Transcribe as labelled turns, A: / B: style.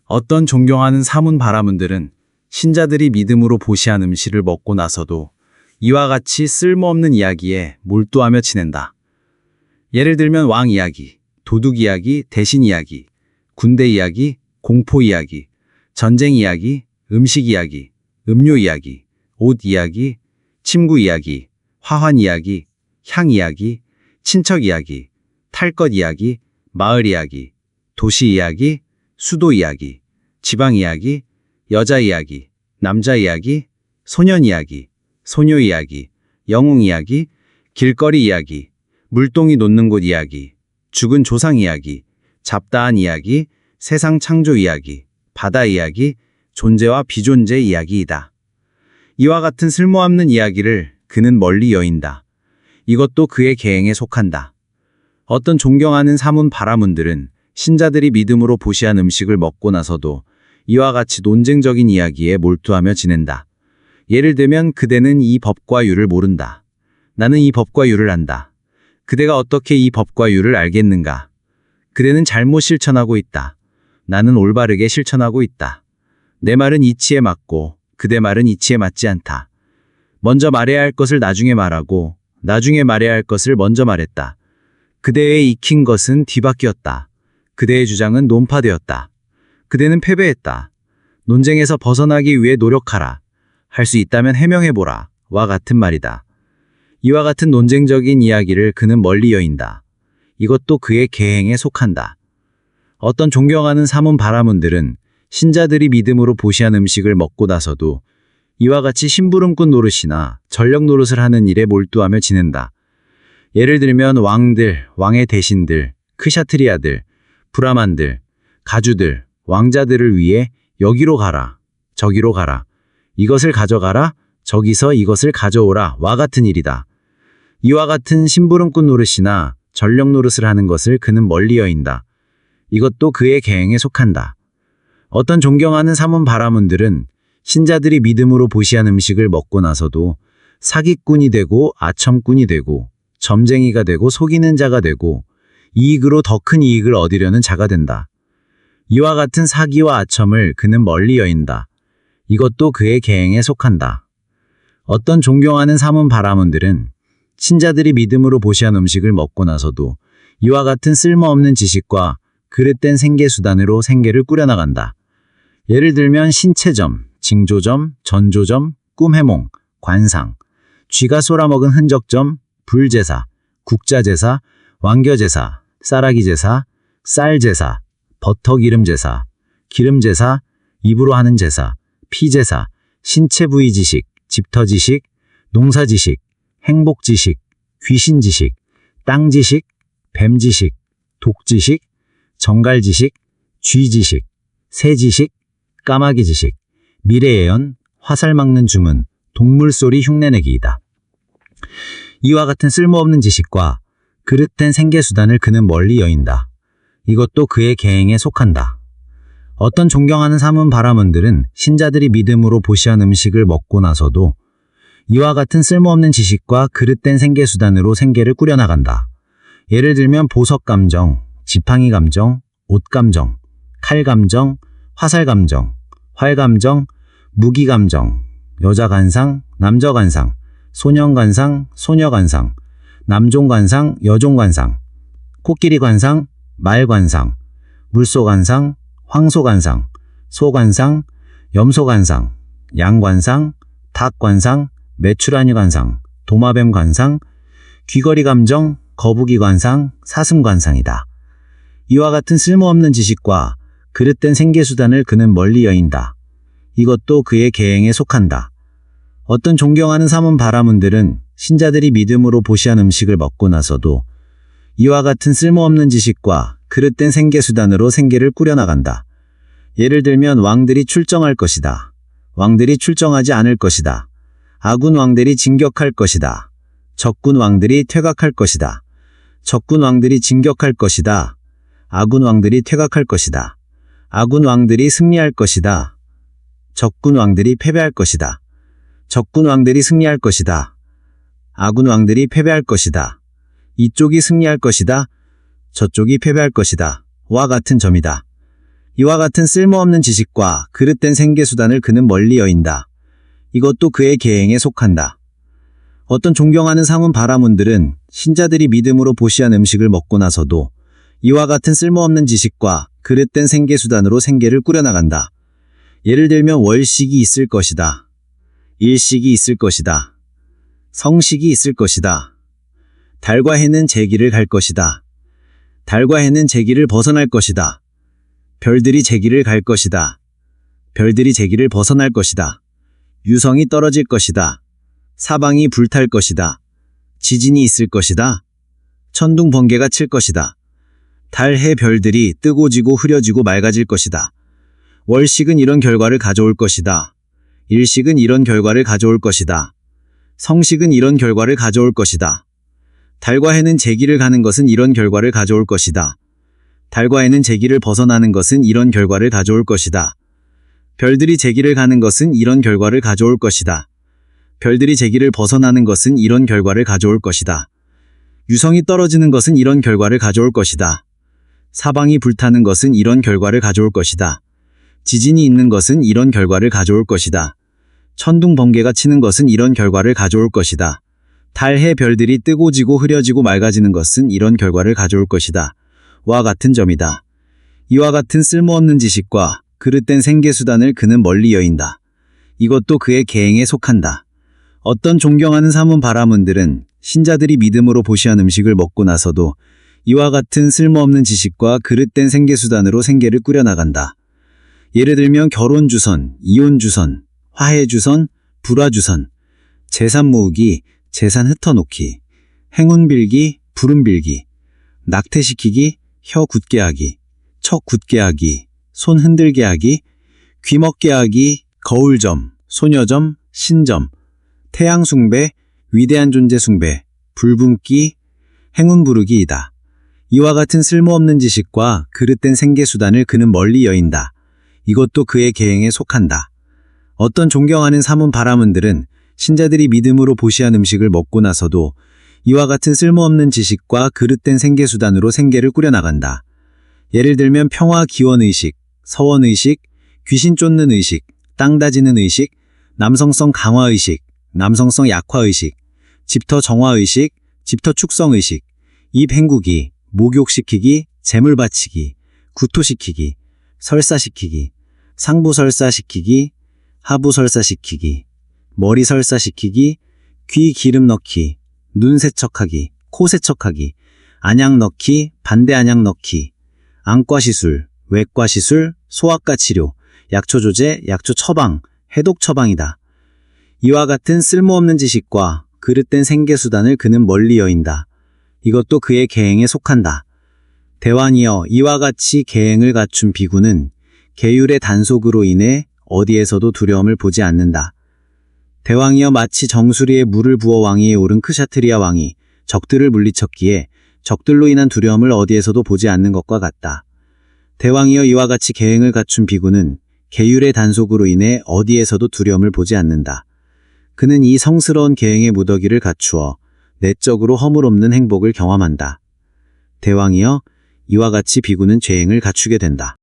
A: 어떤 존경하는 사문 바라문들은 신자들이 믿음으로 보시한 음식을 먹고 나서도 이와 같이 쓸모없는 이야기에 몰두하며 지낸다. 예를 들면 왕 이야기, 도둑 이야기, 대신 이야기, 군대 이야기, 공포 이야기, 전쟁 이야기, 음식 이야기, 음료 이야기, 옷 이야기, 친구 이야기, 화환 이야기, 향 이야기, 친척 이야기, 탈 것 이야기, 마을 이야기, 도시 이야기, 수도 이야기, 지방 이야기, 여자 이야기, 남자 이야기, 소년 이야기, 소녀 이야기, 영웅 이야기, 길거리 이야기, 물동이 놓는 곳 이야기, 죽은 조상 이야기, 잡다한 이야기, 세상 창조 이야기, 바다 이야기, 존재와 비존재 이야기이다. 이와 같은 쓸모없는 이야기를 그는 멀리 여인다. 이것도 그의 계행에 속한다. 어떤 존경하는 사문 바라문들은 신자들이 믿음으로 보시한 음식을 먹고 나서도 이와 같이 논쟁적인 이야기에 몰두하며 지낸다. 예를 들면 그대는 이 법과 율을 모른다. 나는 이 법과 율을 안다. 그대가 어떻게 이 법과 율을 알겠는가? 그대는 잘못 실천하고 있다. 나는 올바르게 실천하고 있다. 내 말은 이치에 맞고 그대 말은 이치에 맞지 않다. 먼저 말해야 할 것을 나중에 말하고 나중에 말해야 할 것을 먼저 말했다. 그대의 익힌 것은 뒤바뀌었다. 그대의 주장은 논파되었다. 그대는 패배했다. 논쟁에서 벗어나기 위해 노력하라. 할 수 있다면 해명해보라. 와 같은 말이다. 이와 같은 논쟁적인 이야기를 그는 멀리 여인다. 이것도 그의 계행에 속한다. 어떤 존경하는 사문 바라문들은 신자들이 믿음으로 보시한 음식을 먹고 나서도 이와 같이 심부름꾼 노릇이나 전력 노릇을 하는 일에 몰두하며 지낸다. 예를 들면 왕들, 왕의 대신들, 크샤트리아들, 브라만들, 가주들, 왕자들을 위해 여기로 가라, 저기로 가라, 이것을 가져가라, 저기서 이것을 가져오라 와 같은 일이다. 이와 같은 심부름꾼 노릇이나 전력 노릇을 하는 것을 그는 멀리 여인다. 이것도 그의 계행에 속한다. 어떤 존경하는 사문 바라문들은 신자들이 믿음으로 보시한 음식을 먹고 나서도 사기꾼이 되고 아첨꾼이 되고 점쟁이가 되고 속이는 자가 되고 이익으로 더 큰 이익을 얻으려는 자가 된다. 이와 같은 사기와 아첨을 그는 멀리 여인다. 이것도 그의 계행에 속한다. 어떤 존경하는 사문 바라문들은 신자들이 믿음으로 보시한 음식을 먹고 나서도 이와 같은 쓸모없는 지식과 그릇된 생계수단으로 생계를 꾸려나간다. 예를 들면 신체점, 징조점, 전조점, 꿈해몽, 관상, 쥐가 쏘라먹은 흔적점, 불제사, 국자제사, 왕겨제사, 쌀아기제사, 쌀제사, 버터기름제사, 기름제사, 입으로 하는 제사, 피제사, 신체 부위 지식, 집터지식, 농사지식, 행복지식, 귀신지식, 땅지식, 뱀지식, 독지식, 정갈지식, 쥐지식, 새지식, 까마귀지식, 미래예언, 화살 막는 주문, 동물소리 흉내내기이다. 이와 같은 쓸모없는 지식과 그릇된 생계수단을 그는 멀리 여인다. 이것도 그의 계행에 속한다. 어떤 존경하는 사문 바라문들은 신자들이 믿음으로 보시한 음식을 먹고 나서도 이와 같은 쓸모없는 지식과 그릇된 생계수단으로 생계를 꾸려나간다. 예를 들면 보석감정, 지팡이감정, 옷감정, 칼감정, 화살감정, 활감정, 무기감정, 여자관상, 남자관상, 소년관상, 소녀관상, 남종관상, 여종관상, 코끼리관상, 말관상, 물소관상, 황소관상, 소관상, 염소관상, 양관상, 닭관상, 메추라니관상, 도마뱀관상, 귀걸이감정, 거북이관상, 사슴관상이다. 이와 같은 쓸모없는 지식과 그릇된 생계수단을 그는 멀리 여인다. 이것도 그의 계행에 속한다. 어떤 존경하는 사문 바라문들은 신자들이 믿음으로 보시한 음식을 먹고 나서도 이와 같은 쓸모없는 지식과 그릇된 생계수단으로 생계를 꾸려나간다. 예를 들면 왕들이 출정할 것이다. 왕들이 출정하지 않을 것이다. 아군 왕들이 진격할 것이다. 적군 왕들이 퇴각할 것이다. 적군 왕들이 진격할 것이다. 아군 왕들이 퇴각할 것이다. 아군 왕들이 승리할 것이다. 적군 왕들이 패배할 것이다. 적군 왕들이 승리할 것이다. 아군 왕들이 패배할 것이다. 이쪽이 승리할 것이다. 저쪽이 패배할 것이다. 와 같은 점이다. 이와 같은 쓸모없는 지식과 그릇된 생계수단을 그는 멀리 여인다. 이것도 그의 계행에 속한다. 어떤 존경하는 상훈 바라문들은 신자들이 믿음으로 보시한 음식을 먹고 나서도 이와 같은 쓸모없는 지식과 그릇된 생계수단으로 생계를 꾸려나간다. 예를 들면 월식이 있을 것이다. 일식이 있을 것이다. 성식이 있을 것이다. 달과 해는 제 길을 갈 것이다. 달과 해는 제 길을 벗어날 것이다. 별들이 제 길을 갈 것이다. 별들이 제 길을 벗어날 것이다. 유성이 떨어질 것이다. 사방이 불탈 것이다. 지진이 있을 것이다. 천둥 번개가 칠 것이다. 달, 해, 별들이 뜨고 지고 흐려지고 맑아질 것이다. 월식은 이런 결과를 가져올 것이다. 일식은 이런 결과를 가져올 것이다. 성식은 이런 결과를 가져올 것이다. 달과 해는 제 길을 가는 것은 이런 결과를 가져올 것이다. 달과 해는 제 길을 벗어나는 것은 이런 결과를 가져올 것이다. 별들이 제 길을 가는 것은 이런 결과를 가져올 것이다. 별들이 제 길을 벗어나는 것은 이런 결과를 가져올 것이다. 유성이 떨어지는 것은 이런 결과를 가져올 것이다. 사방이 불타는 것은 이런 결과를 가져올 것이다. 지진이 있는 것은 이런 결과를 가져올 것이다. 천둥 번개가 치는 것은 이런 결과를 가져올 것이다. 달, 해, 별들이 뜨고 지고 흐려지고 맑아지는 것은 이런 결과를 가져올 것이다. 와 같은 점이다. 이와 같은 쓸모없는 지식과 그릇된 생계수단을 그는 멀리 여인다. 이것도 그의 계행에 속한다. 어떤 존경하는 사문 바라문들은 신자들이 믿음으로 보시한 음식을 먹고 나서도 이와 같은 쓸모없는 지식과 그릇된 생계수단으로 생계를 꾸려나간다. 예를 들면 결혼주선, 이혼주선, 화해주선, 불화주선, 재산 모으기, 재산 흩어놓기, 행운 빌기, 불운 빌기, 낙태시키기, 혀 굳게 하기, 척 굳게 하기, 손 흔들게 하기, 귀 먹게 하기, 거울점, 소녀점, 신점, 태양 숭배, 위대한 존재 숭배, 불분기, 행운 부르기이다. 이와 같은 쓸모없는 지식과 그릇된 생계수단을 그는 멀리 여인다. 이것도 그의 계행에 속한다. 어떤 존경하는 사문 바라문들은 신자들이 믿음으로 보시한 음식을 먹고 나서도 이와 같은 쓸모없는 지식과 그릇된 생계수단으로 생계를 꾸려나간다. 예를 들면 평화 기원의식, 서원의식, 귀신 쫓는 의식, 땅 다지는 의식, 남성성 강화의식, 남성성 약화의식, 집터 정화의식, 집터 축성의식, 입 헹구기, 목욕시키기, 재물 바치기, 구토시키기, 설사시키기, 상부 설사시키기, 하부 설사시키기, 머리 설사시키기, 귀 기름 넣기, 눈 세척하기, 코 세척하기, 안약 넣기, 반대 안약 넣기, 안과 시술, 외과 시술, 소아과 치료, 약초 조제, 약초 처방, 해독 처방이다. 이와 같은 쓸모없는 지식과 그릇된 생계수단을 그는 멀리 여인다. 이것도 그의 계행에 속한다. 대왕이여, 이와 같이 계행을 갖춘 비구는 계율의 단속으로 인해 어디에서도 두려움을 보지 않는다. 대왕이여, 마치 정수리에 물을 부어 왕위에 오른 크샤트리아 왕이 적들을 물리쳤기에 적들로 인한 두려움을 어디에서도 보지 않는 것과 같다. 대왕이여, 이와 같이 계행을 갖춘 비구는 계율의 단속으로 인해 어디에서도 두려움을 보지 않는다. 그는 이 성스러운 계행의 무더기를 갖추어 내적으로 허물없는 행복을 경험한다. 대왕이여, 이와 같이 비구는 죄행을 갖추게 된다.